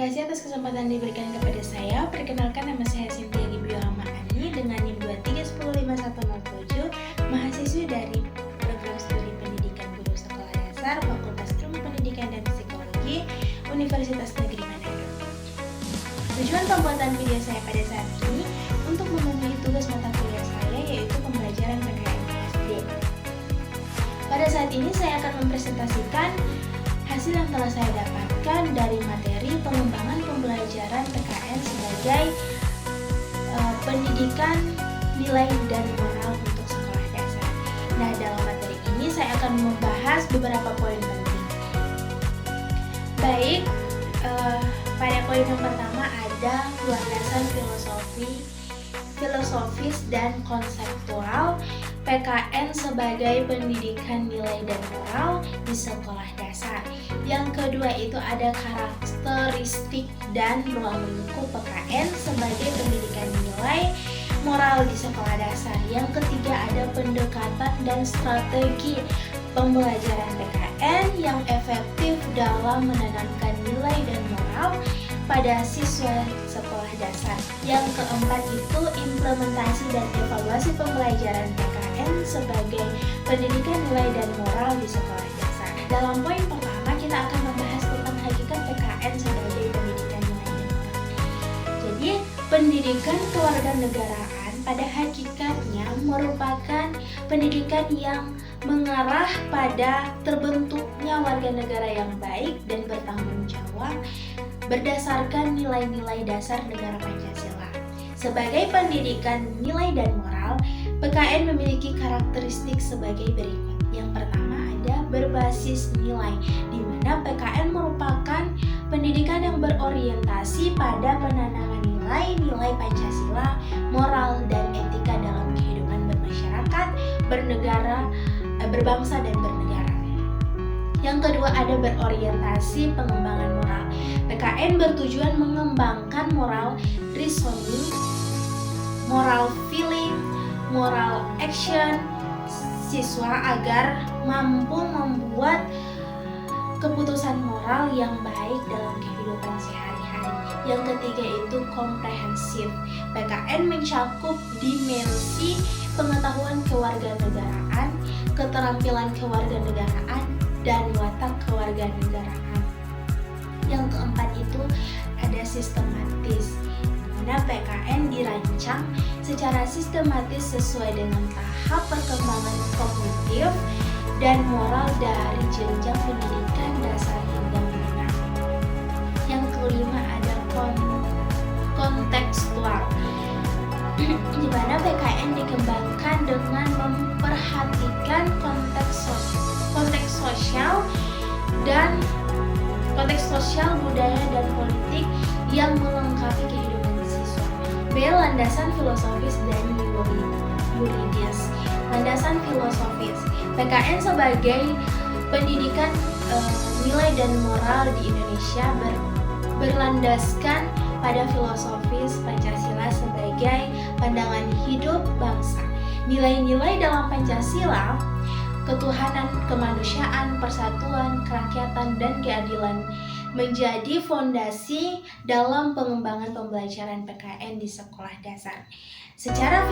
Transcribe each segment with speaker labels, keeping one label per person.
Speaker 1: kasih atas kesempatan diberikan kepada saya. Perkenalkan, nama saya Cynthia Gibriyama Ani dengan NIM 2315107, mahasiswi dari Program Studi Pendidikan Guru Sekolah Dasar Fakultas Ilmu Pendidikan dan Psikologi Universitas Negeri Manado. Tujuan pembuatan video saya pada saat ini untuk memenuhi tugas mata kuliah saya, yaitu pembelajaran PKN SD. Pada saat ini saya akan mempresentasikan hasil yang telah saya dapatkan dari materi pengembangan pembelajaran PKN sebagai pendidikan nilai dan moral untuk sekolah dasar. Nah, dalam materi ini saya akan membahas beberapa poin penting. Baik, pada poin yang pertama ada landasan filosofis dan konseptual PKN sebagai pendidikan nilai dan moral di sekolah dasar. Yang kedua itu ada karakteristik dan ruang lingkup PKN sebagai pendidikan nilai moral di sekolah dasar. Yang ketiga ada pendekatan dan strategi pembelajaran PKN yang efektif dalam menanamkan nilai dan moral pada siswa sekolah dasar. Yang keempat itu implementasi dan evaluasi pembelajaran PKN sebagai pendidikan nilai dan moral di sekolah dasar. Dalam poin pertama kita akan membahas tentang hakikat PKN sebagai pendidikan nilai dan moral. Jadi, pendidikan kewarganegaraan pada hakikatnya merupakan pendidikan yang mengarah pada terbentuknya warga negara yang baik dan bertanggung jawab berdasarkan nilai-nilai dasar negara Pancasila. Sebagai pendidikan nilai dan moral, PKN memiliki karakteristik sebagai berikut. Yang pertama ada berbasis nilai, di mana PKN merupakan pendidikan yang berorientasi pada penanaman nilai-nilai Pancasila, moral dan etika dalam kehidupan bermasyarakat, bernegara, berbangsa dan bernegara. Yang kedua ada berorientasi pengembangan moral. PKN bertujuan mengembangkan moral reasoning, moral feeling, moral action siswa agar mampu membuat keputusan moral yang baik dalam kehidupan sehari-hari. Yang ketiga itu komprehensif. PKN mencakup dimensi pengetahuan kewarganegaraan, keterampilan kewarganegaraan, dan watak kewarganegaraan. Yang keempat itu ada sistematis, di mana PKN dirancang secara sistematis sesuai dengan tahap perkembangan kognitif dan moral dari jenjang pendidikan dasar hingga menengah. Yang kelima ada kontekstual, di mana PKN dikembangkan dengan memperhatikan konteks sosial, budaya dan politik yang melengkapi kehidupan siswa. B. Landasan filosofis dan yuridis. Landasan filosofis, PKN sebagai pendidikan nilai dan moral di Indonesia berlandaskan pada filosofis Pancasila sebagai pandangan hidup bangsa. Nilai-nilai dalam Pancasila, ketuhanan, kemanusiaan, persatuan, kerakyatan, dan keadilan menjadi fondasi dalam pengembangan pembelajaran PKN di sekolah dasar. Secara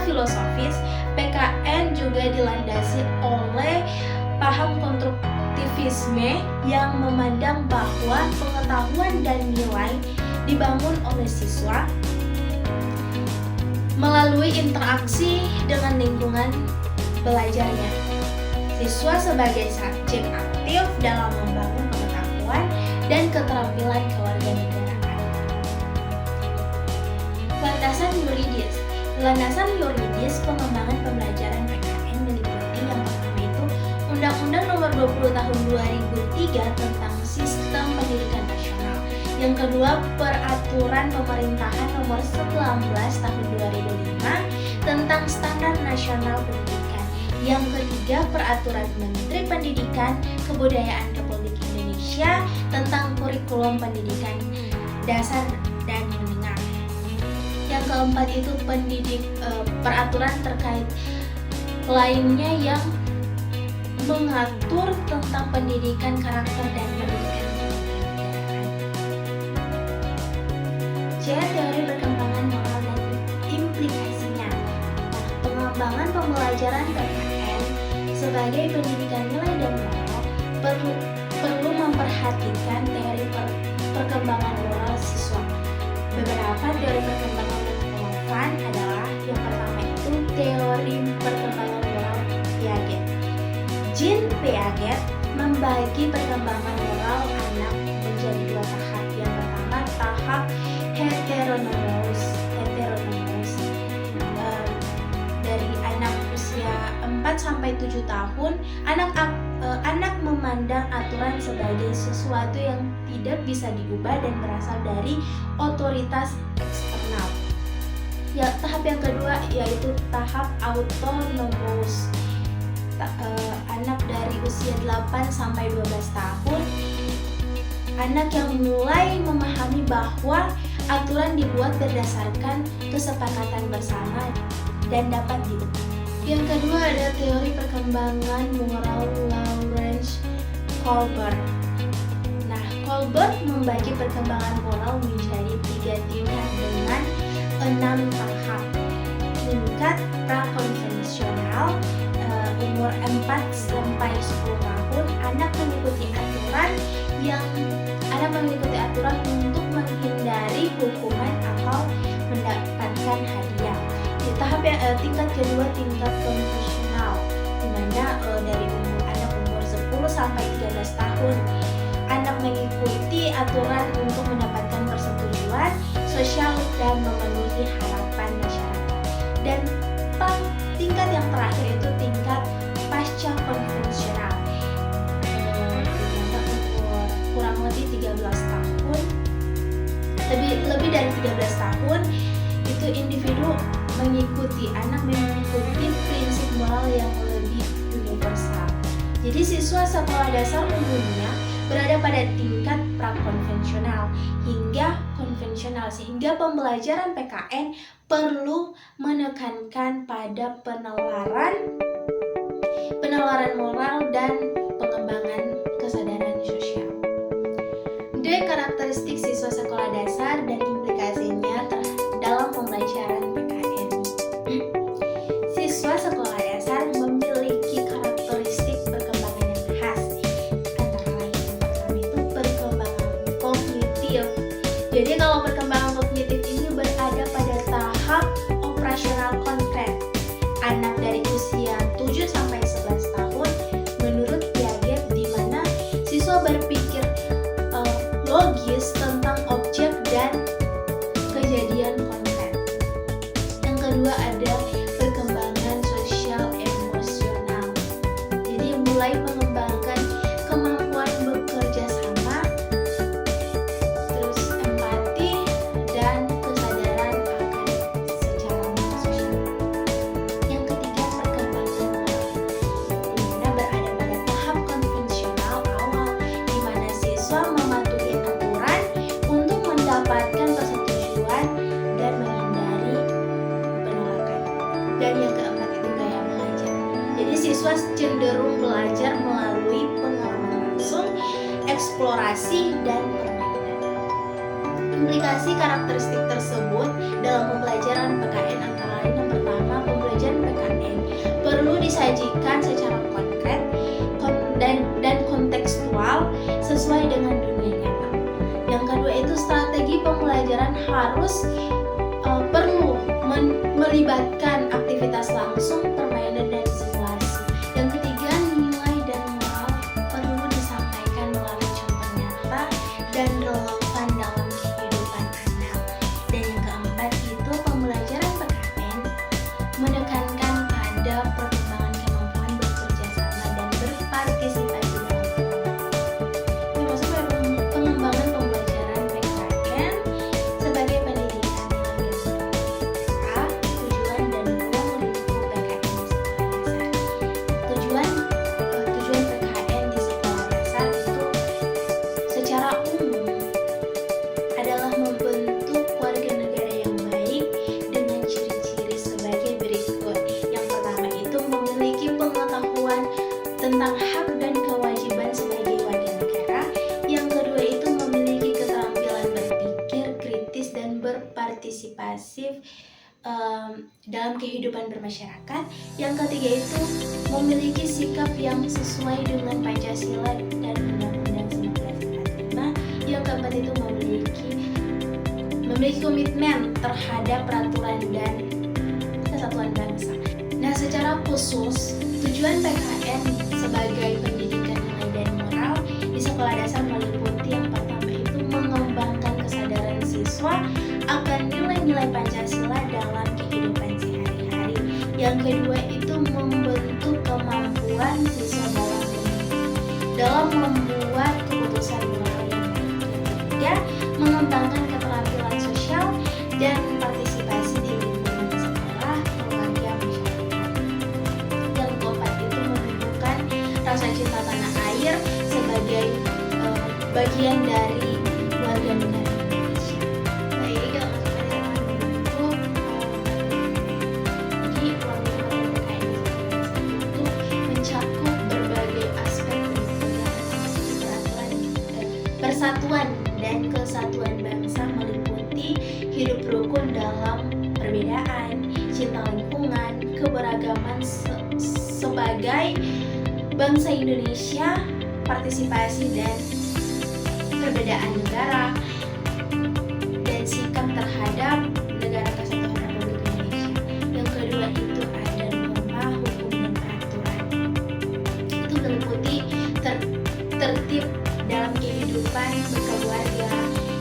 Speaker 1: filosofis, PKN juga dilandasi oleh paham konstruktivisme yang memandang bahwa pengetahuan dan nilai dibangun oleh siswa melalui interaksi dengan lingkungan belajarnya. Siswa sebagai subjek aktif dalam membangun pengetahuan dan keterampilan kewarganegaraan. Landasan yuridis pengembangan pembelajaran PKN meliputi yang pertama itu Undang-Undang Nomor 20 Tahun 2003 tentang Sistem Pendidikan Nasional. Yang kedua, Peraturan Pemerintahan Nomor 19 Tahun 2005 tentang Standar Nasional Pendidikan. Yang ketiga, Peraturan Menteri Pendidikan, Kebudayaan Republik Indonesia tentang Kurikulum Pendidikan Dasar dan Menengah. Yang keempat itu peraturan terkait lainnya yang mengatur tentang pendidikan karakter dan pendidikan. C. Teori perkembangan moral dan implikasinya. Nah, pengembangan pembelajaran PKN sebagai pendidikan nilai dan moral perlu memperhatikan teori perkembangan moral siswa. Beberapa teori perkembangan yang relevan adalah yang pertama itu teori perkembangan moral Piaget. Jean Piaget membagi perkembangan moral anak menjadi dua tahap. Yang pertama tahap heteronomos dari anak usia 4-7 tahun, anak memandang aturan sebagai sesuatu yang tidak bisa diubah dan berasal dari otoritas eksternal. Ya, tahap yang kedua yaitu tahap autonomos. Anak dari usia 8-12 tahun, anak yang mulai memahami bahwa aturan dibuat berdasarkan kesepakatan bersama dan dapat diubah. Yang kedua ada teori perkembangan moral Lawrence Kohlberg. Nah, Kohlberg membagi perkembangan moral menjadi 3 tingkat dengan 6 tahap. Tingkat prakonvensional, umur 4-10 tahun, anak mengikuti aturan untuk menghindari hukuman atau mendapatkan hadiah. Di tahap tingkat kedua, tingkat konvensional, di mana dari anak umur 10-13 tahun, anak mengikuti aturan untuk mendapatkan persetujuan sosial dan memenuhi harapan masyarakat. Dan tingkat yang terakhir itu tingkat pasca konvensional, kurang lebih 13 tahun, lebih dari 13 tahun, itu individu anak mengikuti prinsip moral yang lebih universal. Jadi siswa sekolah dasar umumnya berada pada tingkat prakonvensional hingga konvensional, sehingga pembelajaran PKN perlu menekankan pada penalaran moral dan pengembangan kesadaran sosial. D. Karakteristik siswa sekolah dasar dan implikasinya dalam pembelajaran PKN. Siswa sekolah dasar memiliki karakteristik perkembangan yang khas. Antara lain yang pertama itu perkembangan kognitif. Jadi kalau perkembangan kognitif ini berada pada tahap operasional konkret. Anak dari usia 7-11 tahun menurut Piaget, di mana siswa berpikir logis tentang objek dan kejadian konkret. Yang kedua ada perkembangan sosial emosional. Jadi mulai mengembangkan kemampuan bekerja sama, terus empati dan kesadaran akan secara sosial. Yang ketiga perkembangan moral, di mana berada pada tahap konvensional awal, di mana siswa mematuhi aturan untuk mendapatkan persetujuan dan menghindari penolakan. Dan yang keempat itu gaya belajar. Jadi siswa cenderung belajar melalui pengalaman langsung, eksplorasi, dan permainan. Implikasi karakteristik tersebut dalam pembelajaran PKN antara lain yang pertama, pembelajaran PKN perlu disajikan secara konkret dan kontekstual sesuai dengan dunia nyata. Yang kedua itu strategi pembelajaran harus perlu melibatkan aktivitas langsung, permainan, dan simulasi. Yang ketiga, nilai dan moral perlu disampaikan melalui contoh nyata dan relevan dalam kehidupan anak. Dan yang keempat itu pembelajaran PKN menekankan pada perkembangan kemampuan bekerja sama dan berpartisipasi dalam kelompok. Ini maksudnya pengembangan pembelajaran PKN sebagai pendidikan nilai dan moral. Tujuan dan ruang lingkup PKN di sekolah dasar. Tujuan PKN di sekolah dasar itu secara umum partisipasif dalam kehidupan bermasyarakat. Yang ketiga itu memiliki sikap yang sesuai dengan Pancasila dan Undang-Undang 1945. Yang keempat itu memiliki komitmen terhadap peraturan dan kesatuan bangsa. Nah, secara khusus tujuan PKN sebagai pendidikan nilai dan moral di sekolah dasar meliputi yang pertama itu mengembangkan kesadaran siswa akan nilai-nilai Pancasila dalam kehidupan sehari-hari. Yang kedua itu membentuk kemampuan siswa dalam membuat keputusan moral yang baik. Yang ketiga, mengembangkan keterampilan sosial dan partisipasi di lingkungan sekolah, keluarga, masyarakat. Yang keempat itu menumbuhkan rasa cinta tanah air sebagai bagian dari warga negara Indonesia. Baik, kita masuk ke jadi program PKN itu mencakup berbagai aspek persatuan dan kesatuan bangsa, meliputi hidup rukun dalam perbedaan, cinta lingkungan, keberagaman sebagai bangsa Indonesia, partisipasi dan perbedaan negara, dan sikap terhadap negara kesatuan Republik Indonesia. Yang kedua itu ada norma, hukum, dan peraturan. Itu meliputi tertib dalam kehidupan berkeluarga,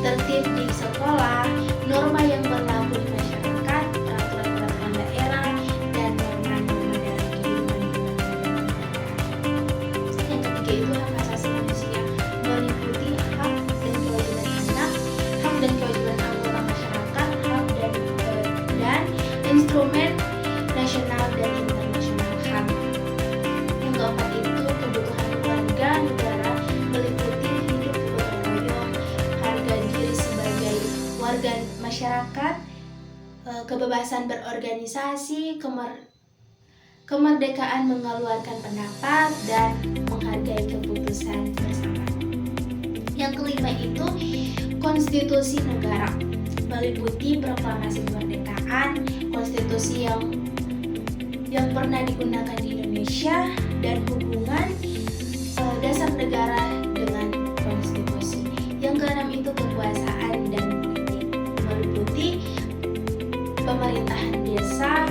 Speaker 1: tertib di sekolah, norma yang berlaku di masyarakat, peraturan-peraturan daerah, dan norma-norma dalam kehidupan berbangsa dan negara. Yang ketiga itu hak asasi manusia, meliputi hak dan kewajiban anak, hak dan kewajiban anggota masyarakat, hak dan instrumen nasional dan internasional HAM. Yang keempat itu kebutuhan keluarga negara, meliputi hidup gotong royong, harga diri sebagai warga masyarakat, kebebasan berorganisasi, kemerdekaan mengeluarkan pendapat, dan menghargai keputusan bersama. Yang kelima itu konstitusi negara, meliputi proklamasi kemerdekaan, konstitusi yang pernah digunakan di Indonesia, dan hubungan dasar negara dengan konstitusi. Yang keenam itu kekuasaan dan politik, meliputi pemerintahan desa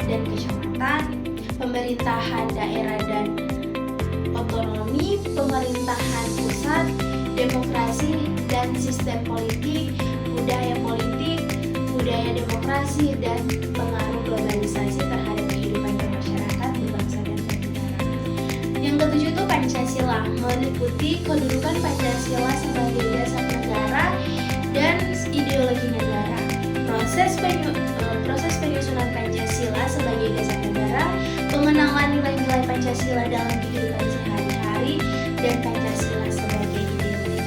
Speaker 1: dan kecamatan, pemerintahan daerah dan otonomi, pemerintahan pusat, demokrasi dan sistem politik, budaya demokrasi, dan pengaruh globalisasi terhadap kehidupan bermasyarakat, berbangsa dan bernegara. Yang ketujuh itu Pancasila, meliputi kedudukan Pancasila sebagai dasar negara dan ideologi negara. Proses penyusunan Pancasila sebagai dasar negara, pengenalan nilai-nilai Pancasila dalam kehidupan sehari-hari, dan Pancasila sebagai ideologi.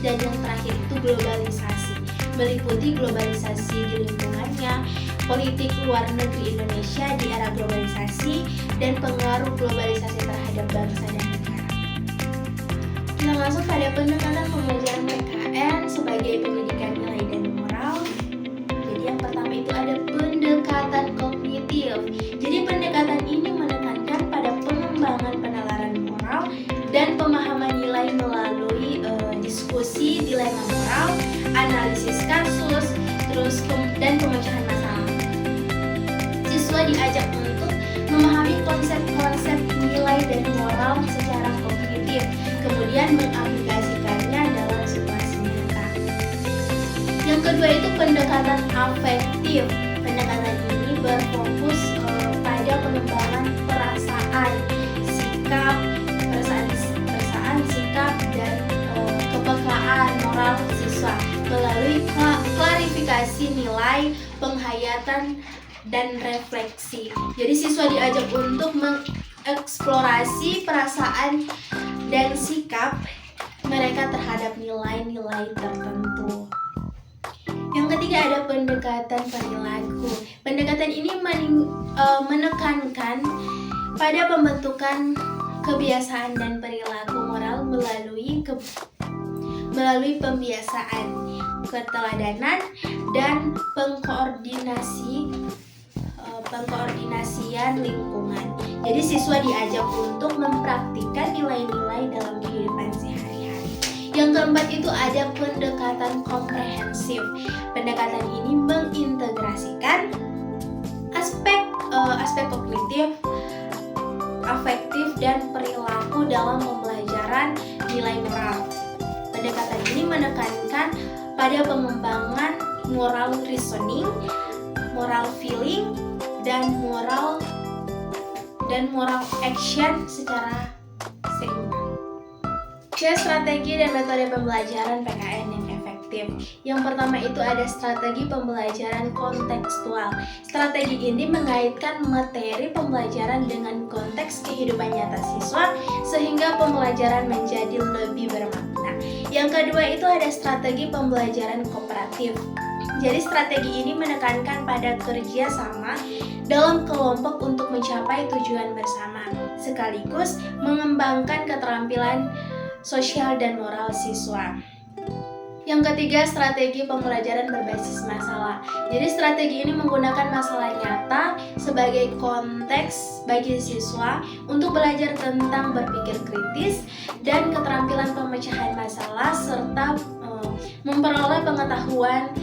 Speaker 1: Dan yang terakhir itu globalisasi, meliputi globalisasi di lingkungannya, politik luar negeri Indonesia di era globalisasi, dan pengaruh globalisasi terhadap bangsa dan negara. Kita masuk pada pendekatan pembelajaran PKN sebagai pendidikan nilai dan moral. Jadi yang pertama itu ada pendekatan kognitif. Jadi pendekatan ini menekankan pada pengembangan penalaran moral dan pemahaman nilai melalui diskusi dilema moral, analisis kasus, dan pemecahan masalah. Siswa diajak untuk memahami konsep-konsep nilai dan moral secara kognitif, kemudian mengaplikasikannya dalam situasi nyata. Yang kedua itu pendekatan afektif. Pendekatan ini berfokus pada pengembangan perasaan, sikap, dan kepekaan moral siswa melalui klarifikasi nilai, penghayatan, dan refleksi. Jadi siswa diajak untuk mengeksplorasi perasaan dan sikap mereka terhadap nilai-nilai tertentu. Yang ketiga ada pendekatan perilaku. Pendekatan ini menekankan pada pembentukan kebiasaan dan perilaku moral melalui melalui pembiasaan, keteladanan, dan pengkoordinasian lingkungan. Jadi siswa diajak untuk mempraktikkan nilai-nilai dalam kehidupan sehari-hari. Yang keempat itu ada pendekatan komprehensif. Pendekatan ini mengintegrasikan aspek kognitif, afektif, dan perilaku dalam pembelajaran nilai moral. Pendekatan ini menekankan pada pengembangan moral reasoning, moral feeling, dan moral action secara seimbang. Strategi dan metode pembelajaran PKN yang efektif. Yang pertama itu ada strategi pembelajaran kontekstual. Strategi ini mengaitkan materi pembelajaran dengan konteks kehidupan nyata siswa sehingga pembelajaran menjadi lebih bermakna. Yang kedua itu ada strategi pembelajaran kooperatif. Jadi strategi ini menekankan pada kerja sama dalam kelompok untuk mencapai tujuan bersama, sekaligus mengembangkan keterampilan sosial dan moral siswa. Yang ketiga, strategi pembelajaran berbasis masalah. Jadi strategi ini menggunakan masalah nyata sebagai konteks bagi siswa untuk belajar tentang berpikir kritis dan keterampilan pemecahan masalah serta memperoleh pengetahuan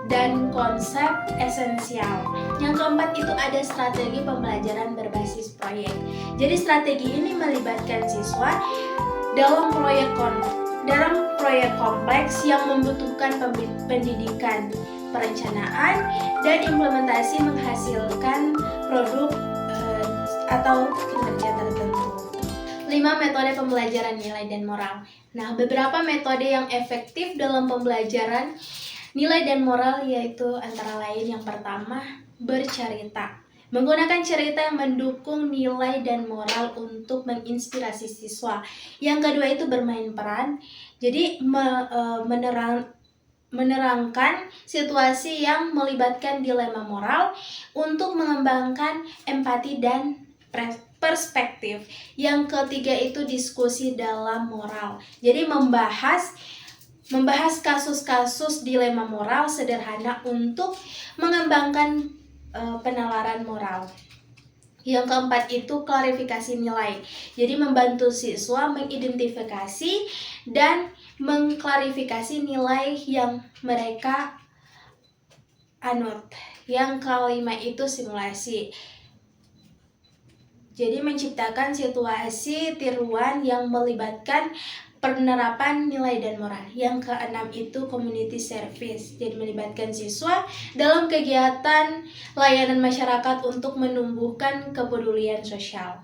Speaker 1: dan konsep esensial. Yang keempat itu ada strategi pembelajaran berbasis proyek. Jadi strategi ini melibatkan siswa dalam proyek kompleks yang membutuhkan pendidikan, perencanaan, dan implementasi menghasilkan produk atau kinerja tertentu. 5. Metode pembelajaran nilai dan moral. Nah, beberapa metode yang efektif dalam pembelajaran nilai dan moral yaitu antara lain yang pertama, bercerita. Menggunakan cerita yang mendukung nilai dan moral untuk menginspirasi siswa. Yang kedua itu bermain peran. Jadi menerangkan situasi yang melibatkan dilema moral untuk mengembangkan empati dan perspektif. Yang ketiga itu diskusi dalam moral. Jadi membahas kasus-kasus dilema moral sederhana untuk mengembangkan penalaran moral. Yang keempat itu klarifikasi nilai. Jadi membantu siswa mengidentifikasi dan mengklarifikasi nilai yang mereka anut. Yang kelima itu simulasi. Jadi menciptakan situasi tiruan yang melibatkan penerapan nilai dan moral. Yang keenam itu community service. Jadi melibatkan siswa dalam kegiatan layanan masyarakat untuk menumbuhkan kepedulian sosial.